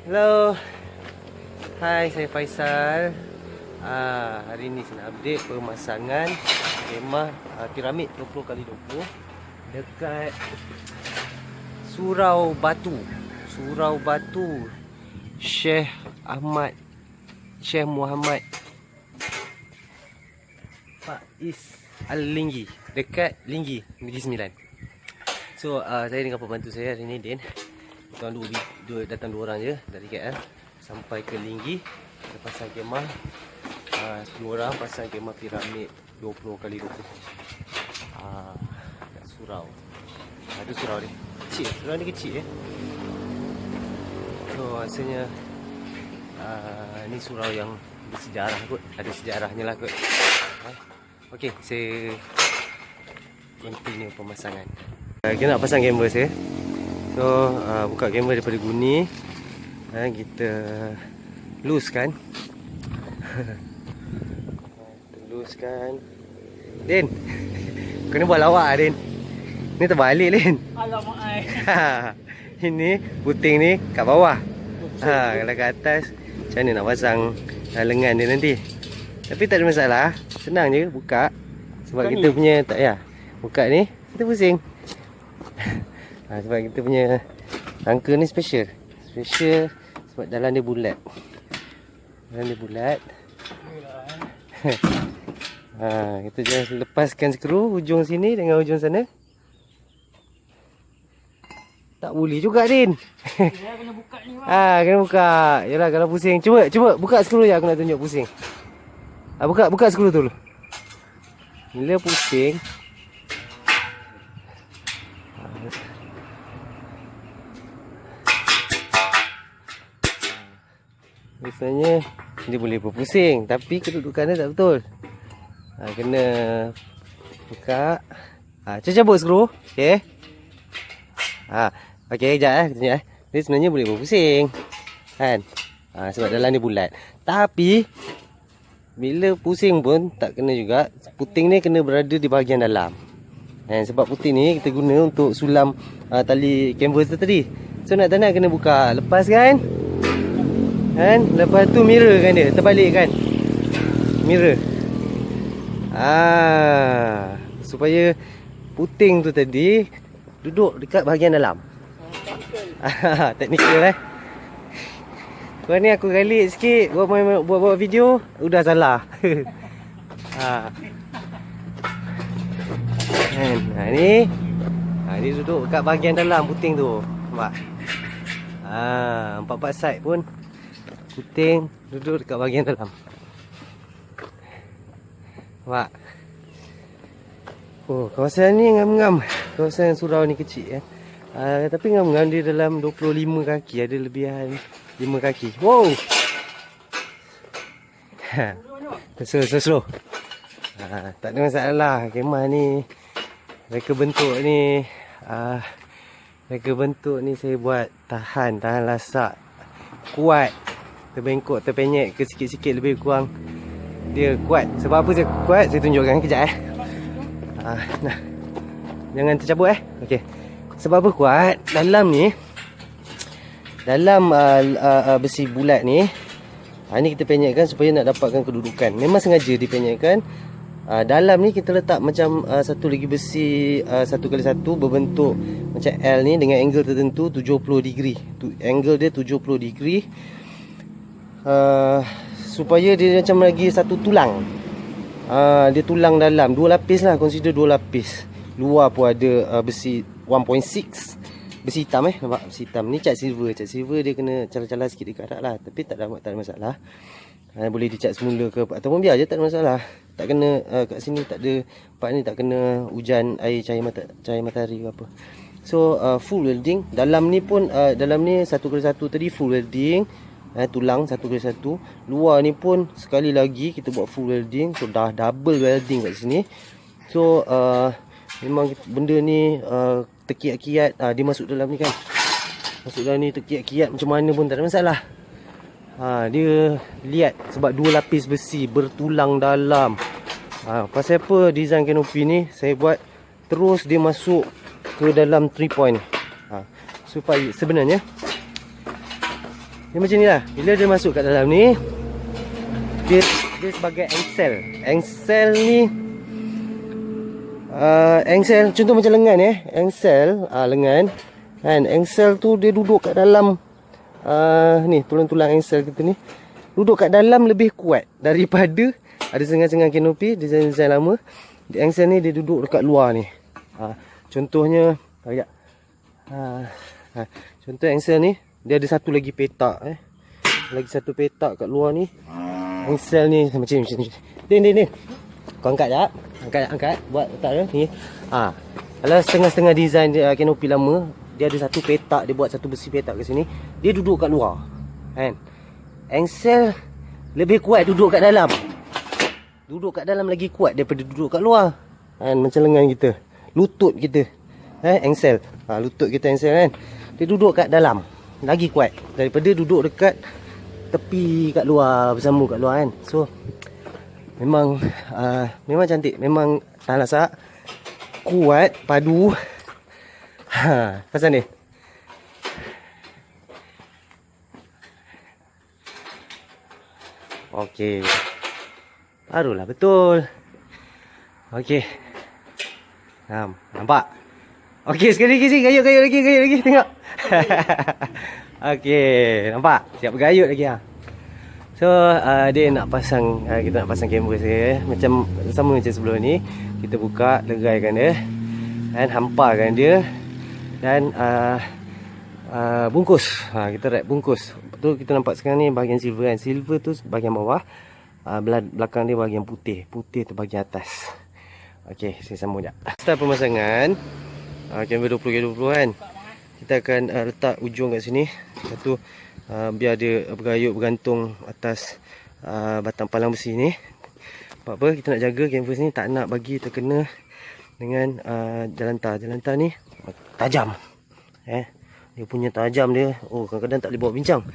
Hello. Hai, saya Faisal. Hari ni saya nak update pemasangan kemah piramid 20x20 dekat Surau Batu. Surau Batu Syekh Muhammad Faiz Al-Linggi, dekat Linggi, Negeri Sembilan. So, saya dengan pembantu saya hari ni, Din. Tuan datang dua orang je dari KL sampai ke Linggi. Kita pasang kemah, 10 orang pasang kemah piramid 20x20 kat surau. Ada surau ni kecil, surau ni kecil So rasanya ni surau yang bersejarah kot, ada sejarahnya lah kot. Okey, saya continue pemasangan. Kita nak pasang kamera saya. So, buka kamera daripada guni. Kita loose-kan. Loose-kan. Din, kena buat lawak Din. Ni terbalik Din. Alamak ai. Ini puting ni kat bawah. Kalau kat atas, macam mana nak pasang lengan dia nanti. Tapi tak ada masalah. Senang je buka. Sebab bukan kita ni punya tak ya. Buka ni kita pusing. Sebab kita punya rangka ni special sebab dalam dia bulat. Kita just lepaskan skru hujung sini dengan hujung sana. Tak boleh juga Din. Ya, kena buka ni bang. Kena buka. Yalah, kalau pusing, cuba buka skru je, aku nak tunjuk pusing. Buka skru tu dulu. Bila pusing, biasanya dia boleh berpusing, tapi kedudukannya tak betul. Kena buka. Cuba cabut skru. Okey. Okey, sekejap kita tunjuk Dia sebenarnya boleh berpusing, kan? Sebab dalam dia bulat. Tapi bila pusing pun tak kena juga. Puting ni kena berada di bahagian dalam. Sebab puting ni kita guna untuk sulam tali canvas tu tadi. So nak tak nak kena buka. Lepas kan? Lepas tu mirror kan dia, terbalik kan? Mirror. Supaya puting tu tadi duduk dekat bahagian dalam. Teknikal Kau ni aku galik sikit buat video, udah salah. Ni dia duduk dekat bahagian dalam puting tu. Nampak? 4 side pun puting duduk dekat bahagian dalam. Nampak? Kawasan ni ngam-ngam. Kawasan surau ni kecil tapi ngam-ngam dia dalam 25 kaki. Ada lebihan 5 kaki. Wow. Slow. Tak ada masalah. Kemah ni reka bentuk ni saya buat tahan lasak, kuat. Terbengkok, terpenyek ke sikit-sikit lebih kurang dia kuat. Sebab apa saya kuat, saya tunjukkan kejap Nah, jangan tercabut Okey. Sebab apa kuat? Dalam ni, dalam besi bulat ni, ni kita penyekkan supaya nak dapatkan kedudukan. Memang sengaja dipenyekkan. Dalam ni kita letak macam satu lagi besi 1x1 berbentuk macam L ni dengan angle tertentu 70 degree. Angle dia 70 degree. Supaya dia macam lagi satu tulang. Dia tulang dalam 2 lapis lah, consider 2 lapis. Luar pun ada besi 1.6. Besi hitam nampak besi hitam. Ni cat silver. Cat silver dia kena calar-calar sikit dekat atas lah. Tapi tak ada masalah. Boleh dicat semula ke ataupun biar je, tak ada masalah. Tak kena kat sini tak ada, part ni tak kena hujan air cahaya matahari ke apa. So full welding. Dalam ni pun dalam ni 1x1 tadi full welding. Tulang 1x1. Luar ni pun sekali lagi kita buat full welding. So dah double welding kat sini. So memang benda ni terkiat-kiat. Dia masuk dalam ni kan. Masuk dalam ni terkiat-kiat macam mana pun tak ada masalah. Dia lihat sebab 2 lapis besi bertulang dalam. Pasal apa design kanopi ni saya buat terus dia masuk ke dalam 3 point. Supaya sebenarnya Dia macam ni lah. Bila dia masuk kat dalam ni, dia sebagai engsel. Engsel ni engsel contoh macam lengan engsel lengan kan. Engsel tu dia duduk kat dalam ni tulang-tulang engsel kita ni duduk kat dalam lebih kuat daripada ada sengal-sengal kanopi desain-desain lama. Engsel ni dia duduk dekat luar ni. Contohnya sekejap. Contoh engsel ni dia ada satu lagi petak lagi satu petak kat luar ni. Engsel ni macam ni. Din. Kau angkat jap. Angkat. Buat letak dia ni. Kalau setengah-setengah design kanopi lama, dia ada satu petak, dia buat satu besi petak kat sini. Dia duduk kat luar. Kan? Engsel lebih kuat duduk kat dalam. Duduk kat dalam lagi kuat daripada duduk kat luar. Kan? Macam lengan kita. Lutut kita. Engsel. Lutut kita engsel kan. Dia duduk kat dalam. Lagi kuat daripada duduk dekat tepi kat luar, bersambung kat luar kan. So memang cantik. Memang tahan lasak, kuat, padu. Pasal ni okey. Barulah betul. Okey. Nampak? Okey, sekali lagi sih. Gayut lagi. Tengok. Okey, nampak? Siap bergayut lagi So, dia nak pasang, kita nak pasang kamera dia. Macam sama macam sebelum ni. Kita buka, legaikan dia. Dan hamparkan dia. Dan bungkus. Kita wrap bungkus. Betul kita nampak sekarang ni bahagian silver kan. Silver tu bahagian bawah. Belakang dia bahagian putih. Putih tu bahagian atas. Okey, saya sambung sekejap. Setelah pemasangan kamera 20x20 kan, kita akan letak ujung kat sini. Satu biar dia bergayut bergantung atas batang palang besi ni. Sebab apa? Kita nak jaga kanvas ni tak nak bagi terkena dengan jalantar. Jalantar ni tajam. Dia punya tajam dia. Kadang-kadang tak boleh bawa bincang.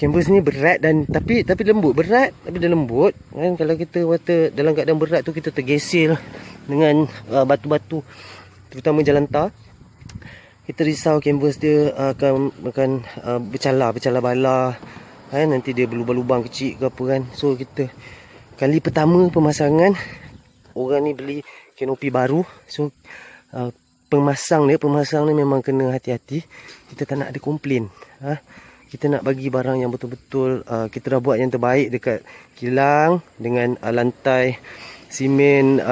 Kanvas ni berat dan tapi lembut. Berat tapi dia lembut. Kan kalau kita dalam keadaan berat tu kita tergesel dengan batu-batu, terutama jalantar. Kita risau kanvas dia akan bercalar bala. Nanti dia berlubang-lubang kecil ke apa kan. So kita kali pertama pemasangan, orang ni beli kanopi baru. So pemasang ni memang kena hati-hati. Kita tak nak ada komplain. Kita nak bagi barang yang betul-betul kita dah buat yang terbaik dekat kilang dengan lantai simen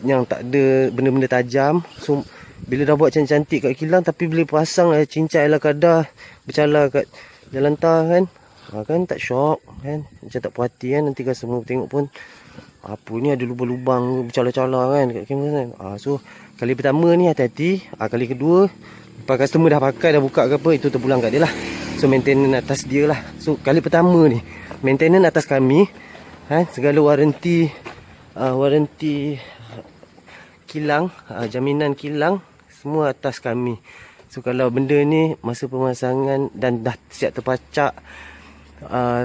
yang tak ada benda-benda tajam. So bila dah buat cantik-cantik kat kilang, tapi bila pasang cincai lah kadar bercalar kat jalantar kan. Kan tak syok kan. Macam tak puas hati kan. Nanti customer tengok pun, apa ni ada lubang-lubang bercalar-calar kan kat kamera kan. So kali pertama ni hati-hati. Kali kedua, lepas customer dah pakai, dah buka ke apa, itu terpulang kat dia lah. So maintenance atas dia lah. So kali pertama ni maintenance atas kami. Segala waranti kilang, jaminan kilang semua atas kami. So kalau benda ni masa pemasangan dan dah siap terpacak,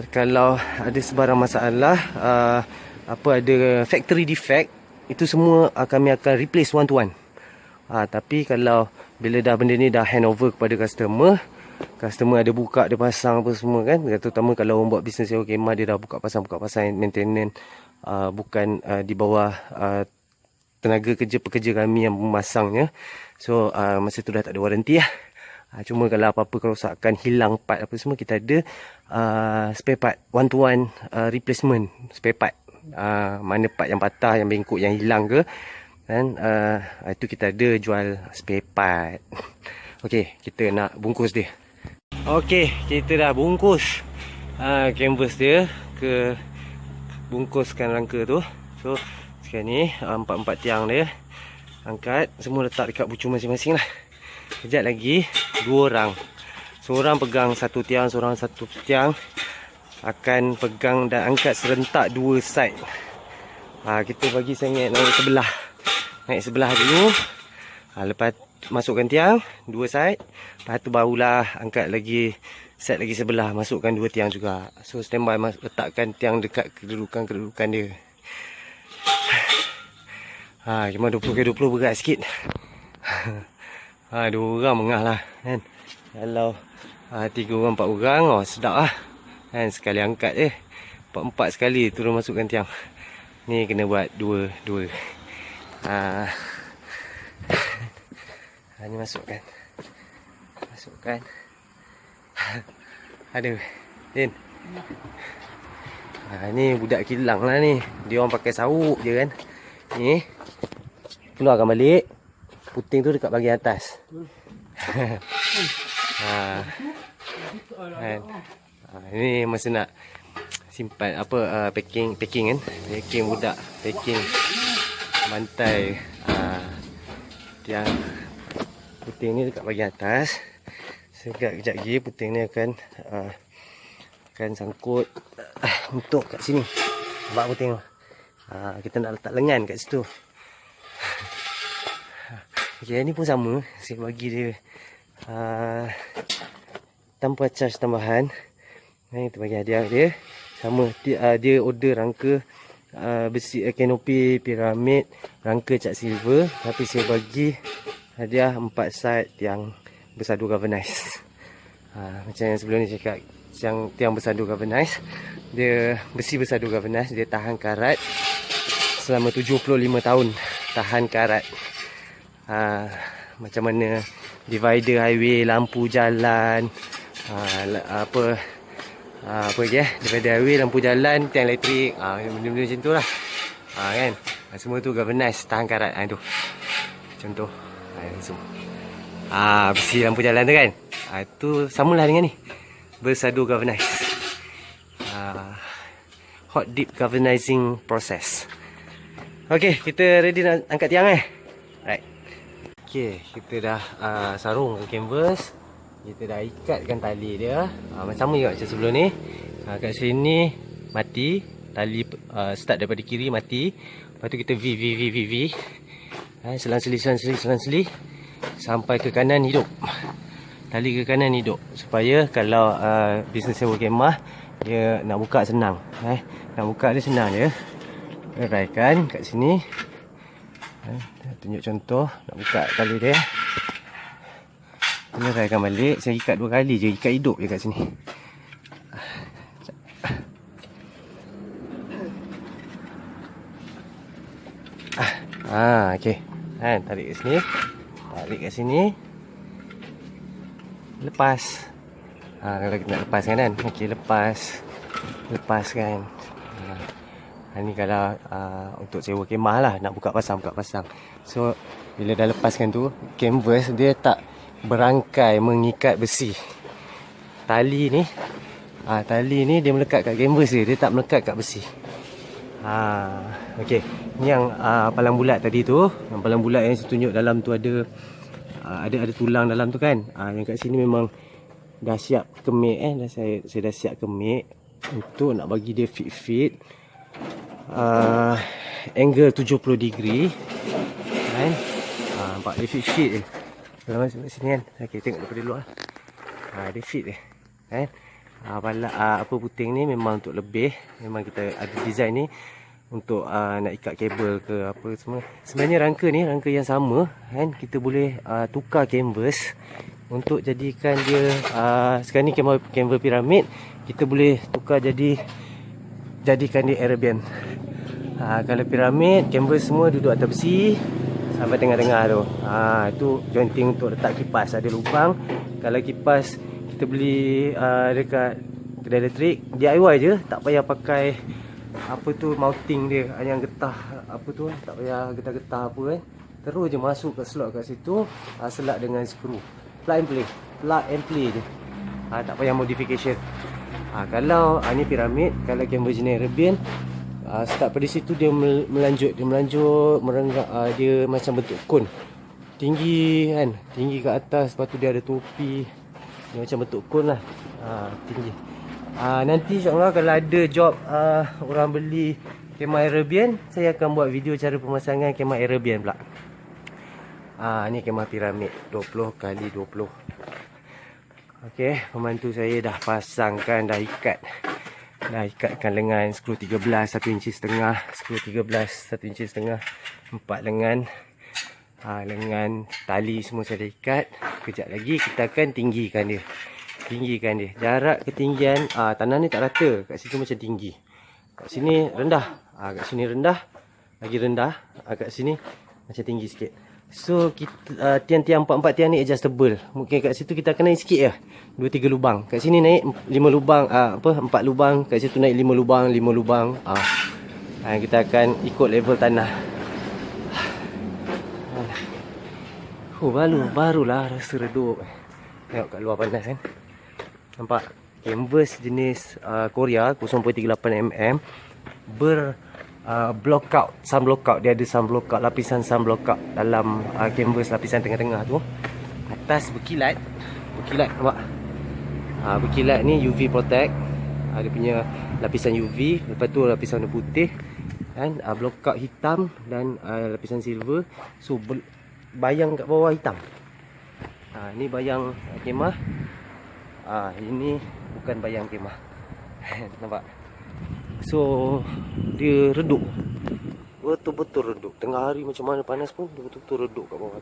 kalau ada sebarang masalah, ada factory defect, itu semua kami akan replace one to one. Tapi kalau bila dah benda ni dah handover kepada customer ada buka, dia pasang apa semua kan. Terutama kalau orang buat bisnes sewa kemah, dia dah buka pasang maintenance, bukan di bawah tenaga pekerja kami yang memasangnya. So masa tu dah tak ada waranti lah. Cuma kalau apa-apa kerosakan, hilang part apa semua, kita ada spare part one to one replacement spare part. Mana part yang patah, yang bengkok, yang hilang ke kan, itu kita ada jual spare part. Okey, kita nak bungkus dia. Okey, kita dah bungkus canvas dia ke bungkuskan rangka tu. So sekarang ni 4 tiang dia angkat, semua letak dekat bucu masing-masing lah. Sekejap lagi 2 orang, seorang pegang satu tiang, seorang satu tiang, akan pegang dan angkat serentak 2 side. Kita bagi sengit naik sebelah dulu. Lepas masukkan tiang 2 side, lepas tu barulah angkat lagi set lagi sebelah, masukkan 2 tiang juga. So standby, letakkan tiang dekat kedudukan dia. Cuma 20x20 berat sikit. 2 orang mengah lah kan. Kalau 3 orang 4 orang. Oh sedap lah kan, sekali angkat 4 sekali turun masukkan tiang. Ni kena buat 2. Ni masukkan. Aduh Din. Ni budak kilang lah ni. Dia orang pakai sauk je kan. Ni keluarkan balik. Puting tu dekat bahagian atas. Kan. Ini masa nak simpan apa packing kan. Packing budak, packing bantai tiang puting ni dekat bahagian atas. Sekejap lagi puting ni akan sangkut untuk kat sini. Nampak puting tu. Kita nak letak lengan kat situ. Okay, ni pun sama. Saya bagi dia tanpa charge tambahan. Kita bagi hadiah dia. Sama, dia order rangka besi kanopi piramid, rangka cat silver. Tapi saya bagi hadiah 4 side yang bersadu galvanize. Macam yang sebelum ni cakap, yang tiang bersadu galvanize, dia besi bersadu galvanize, dia tahan karat selama 75 tahun. Tahan karat. Macam mana divider highway, lampu jalan, apa lagi divider highway, lampu jalan, tiang elektrik, benda-benda macam tu lah. Kan, semua tu galvanize, tahan karat. Tu contoh semua. Besi lampu jalan tu kan, tu samalah dengan ni, bersadu galvanize. Hot dip galvanizing process. Okay, kita ready nak angkat tiang right. Okay, kita dah sarungkan canvas. Kita dah ikatkan tali dia. Sama juga macam sebelum ni. Kat sini mati. Tali start daripada kiri mati. Lepas tu kita V. Selang-seli. Sampai ke kanan hidup. Tali ke kanan hidup. Supaya kalau bisnes sewa kemah, dia nak buka senang. Nak buka dia senang je. Raikan kat sini. Tunjuk contoh nak buka tali dia. Ini raikan balik. Saya ikat 2 kali je. Ikat hidup je kat sini. Okey. Tarik kat sini. Tarik kat sini. Lepas. Kalau kita nak lepaskan kan. Okey, lepaskan. Ni kalau untuk sewa kemah lah, nak buka pasang. So bila dah lepaskan tu, canvas dia tak berangkai mengikat besi. Tali ni dia melekat kat canvas dia tak melekat kat besi. Okey, ni yang palang bulat tadi tu. Yang palang bulat yang saya tunjuk dalam tu ada tulang dalam tu kan. Yang kat sini memang dah siap kemik saya dah siap kemik untuk nak bagi dia fit. Angle 70 degree kan. Nampak dia fit je. Kalau masuk sini kan. Okey, tengok daripada luar. Dia fit je kan. Apa puting ni memang untuk lebih. Memang kita ada design ni untuk nak ikat kabel ke apa semua. Sebenarnya rangka yang sama kan. Kita boleh tukar canvas untuk jadikan dia sekarang ni canvas piramid, kita boleh tukar jadikan dia Arabian. Kalau piramid, canvas semua duduk atas besi sampai tengah-tengah tu. Itu jointing untuk letak kipas, ada lubang. Kalau kipas kita beli dekat kedai elektrik, DIY je, tak payah pakai apa tu mounting dia yang getah apa tu, tak payah getah-getah apa kan. Terus je masuk ke slot kat situ, selak dengan skru. Plug and play je. Tak payah modification. Kalau ni piramid, kalau canvas jenis Arabian, start pada situ dia melanjut merenggak, dia macam bentuk kon. Tinggi kan, tinggi ke atas, lepas tu dia ada topi. Dia macam bentuk kon lah. Tinggi. Nanti insyaAllah kalau ada job orang beli kemah Arabian, saya akan buat video cara pemasangan kemah Arabian pula. Ni kemah piramid 20x20. Okey, pembantu saya dah pasangkan, dah ikatkan lengan skru 13 1,5 inci, skru 13 1,5 inci, 4 lengan. Lengan tali semua saya dah ikat. Kejap lagi kita akan tinggikan dia. tinggikan dia. Jarak ketinggian tanah ni tak rata. Kat situ macam tinggi. Kat sini rendah. Kat sini rendah. Lagi rendah. Kat sini macam tinggi sikit. So kita tiang-tiang 4-4 tiang ni adjustable. Mungkin kat situ kita akan naik sikit je. 2-3 lubang. Kat sini naik 5 lubang, 4 lubang. Kat situ naik 5 lubang, 5 lubang. Kita akan ikut level tanah. Barulah rasa redup. Tengok kat luar panas kan. Nampak? Canvas jenis Korea 0.38mm block out, sun block out. Dia ada sun block out, lapisan sun block out dalam canvas lapisan tengah-tengah tu. Atas berkilat nampak? Berkilat ni UV protect. Dia punya lapisan UV, lepas tu lapisan warna putih kan, block out hitam dan lapisan silver. So bayang kat bawah hitam. Ni bayang kemah. Ini bukan bayang kemah. Nampak? So dia redup. Betul-betul redup. Tengah hari macam mana panas pun dia betul-betul redup kat bawah.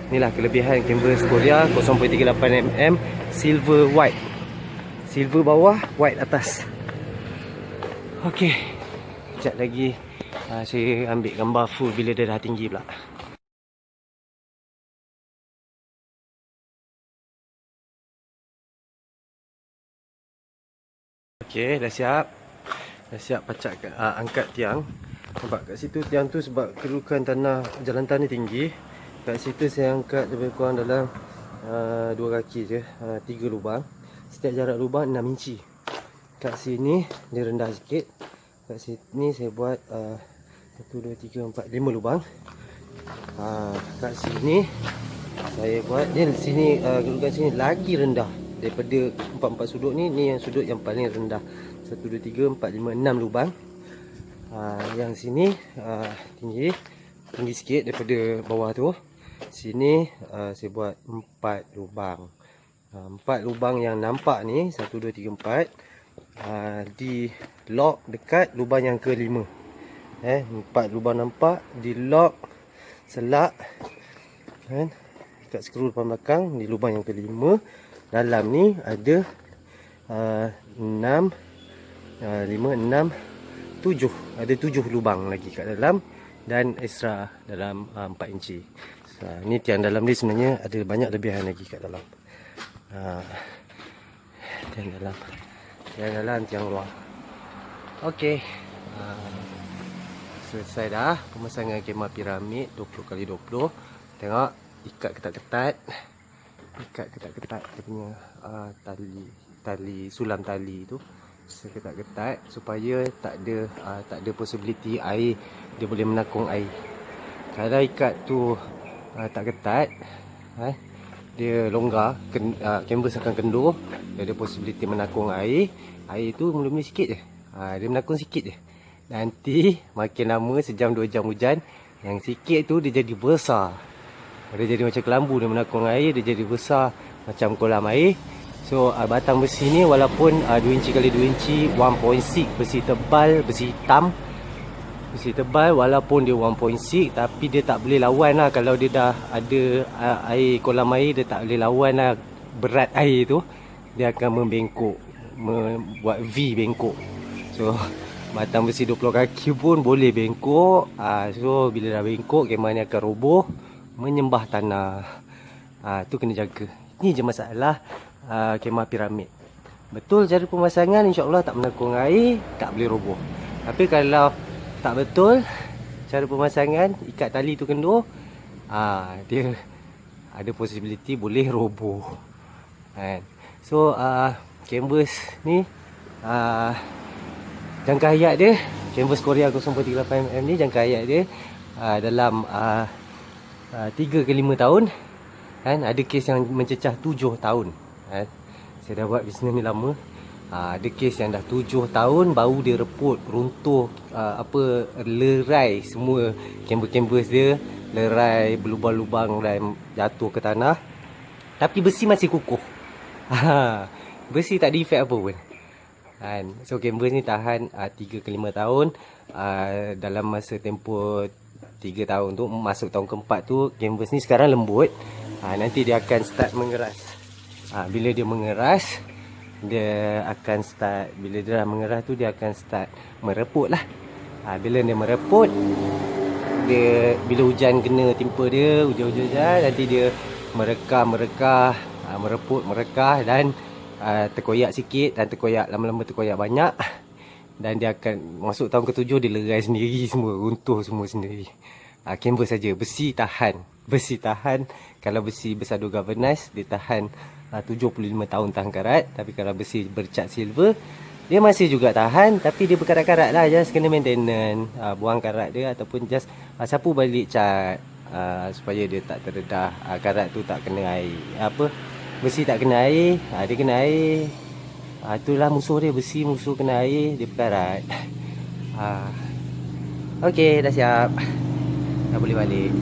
Inilah kelebihan canvas Korea 0.38mm silver white. Silver bawah, white atas. Okey. Sekejap lagi saya ambil gambar full bila dia dah tinggi pula. Okey, dah siap. Dah siap pacak angkat tiang. Nampak kat situ tiang tu sebab kedudukan tanah, jalan tanah tinggi. Kat situ saya angkat lebih kurang dalam 2 kaki je, 3 lubang. Setiap jarak lubang 6 inci. Kat sini dia rendah sikit. Kat sini saya buat 1, 2, 3, 4, 5 lubang. Kat sini saya buat dia sini, kedudukan sini lagi rendah daripada 4 sudut ni. Ni yang sudut yang paling rendah. 1, 2, 3, 4, 5, 6 lubang. Yang sini tinggi sikit daripada bawah tu. Sini saya buat 4 lubang. 4 lubang yang nampak ni 1, 2, 3, 4 di lock dekat lubang yang ke-5. 4 lubang nampak di lock selak kan, dekat skru depan belakang di lubang yang ke-5. Dalam ni ada 6 5 6 7. Ada 7 lubang lagi kat dalam dan extra dalam 4 inci. Ni tiang dalam ni sebenarnya ada banyak lebihan lagi kat dalam. Tiang dalam, tiang luar. Okey. Selesai dah pemasangan kemah piramid 20x20. Tengok, ikat ketat-ketat. Dia punya tali sulam tali tu ketat-ketat supaya tak ada possibility air dia boleh menakung air. Kalau ikat tu tak ketat, dia longgar, canvas akan kendur. Dia ada possibility menakung air. Air tu mula-mula sikit je. Dia menakung sikit je. Nanti makin lama, sejam 2 jam hujan, yang sikit tu dia jadi besar. Dia jadi macam kelambu, dia menakung air, dia jadi besar macam kolam air. So batang besi ni walaupun 2 inci kali 2 inci, 1.6 besi tebal, besi hitam. Besi tebal walaupun dia 1.6, tapi dia tak boleh lawan lah. Kalau dia dah ada air, kolam air, dia tak boleh lawan lah berat air tu. Dia akan membengkok, buat V bengkok. So batang besi 20 kaki pun boleh bengkok. So bila dah bengkok, kemah ni akan roboh, menyembah tanah. Tu kena jaga. Ni je masalah kemah piramid. Betul cara pemasangan, insya-Allah tak menakung air, tak boleh roboh. Tapi kalau tak betul cara pemasangan, ikat tali tu kendur, dia ada possibility boleh roboh. So canvas ni jangka hayat dia, canvas Korea 0.38mm ni jangka hayat dia dalam 3 ke 5 tahun. Ada kes yang mencecah 7 tahun. Saya dah buat bisnes ni lama. Ada kes yang dah 7 tahun baru dia reput, runtuh, lerai semua canvas dia, lerai, berlubang-lubang dan jatuh ke tanah. Tapi besi masih kukuh. Besi tak ada efek apa pun. So canvas ni tahan 3 ke 5 tahun. Dalam masa tempoh 3 tahun tu, masuk tahun keempat tu, canvas ni sekarang lembut. Nanti dia akan start mengeras. Bila dia mengeras, dia akan start, bila dia dah mengeras tu dia akan start mereput lah. Bila dia mereput, dia bila hujan kena timpa dia, hujan-hujan, nanti dia merekah, mereput dan terkoyak sikit dan terkoyak lama-lama, terkoyak banyak, dan dia akan masuk tahun ke-7 dia lerai sendiri semua, runtuh semua sendiri. Canvas saja, besi tahan. Kalau besi bersadu galvanized dia tahan 75 tahun tahan karat. Tapi kalau besi bercat silver dia masih juga tahan, tapi dia berkarat-karat lah. Just kena maintenance, buang karat dia ataupun just sapu balik cat, supaya dia tak terdedah, karat tu tak kena air, besi tak kena air, dia kena air. Itulah musuh dia, besi musuh kena air, dia berkarat. Okey, dah siap, dah boleh balik.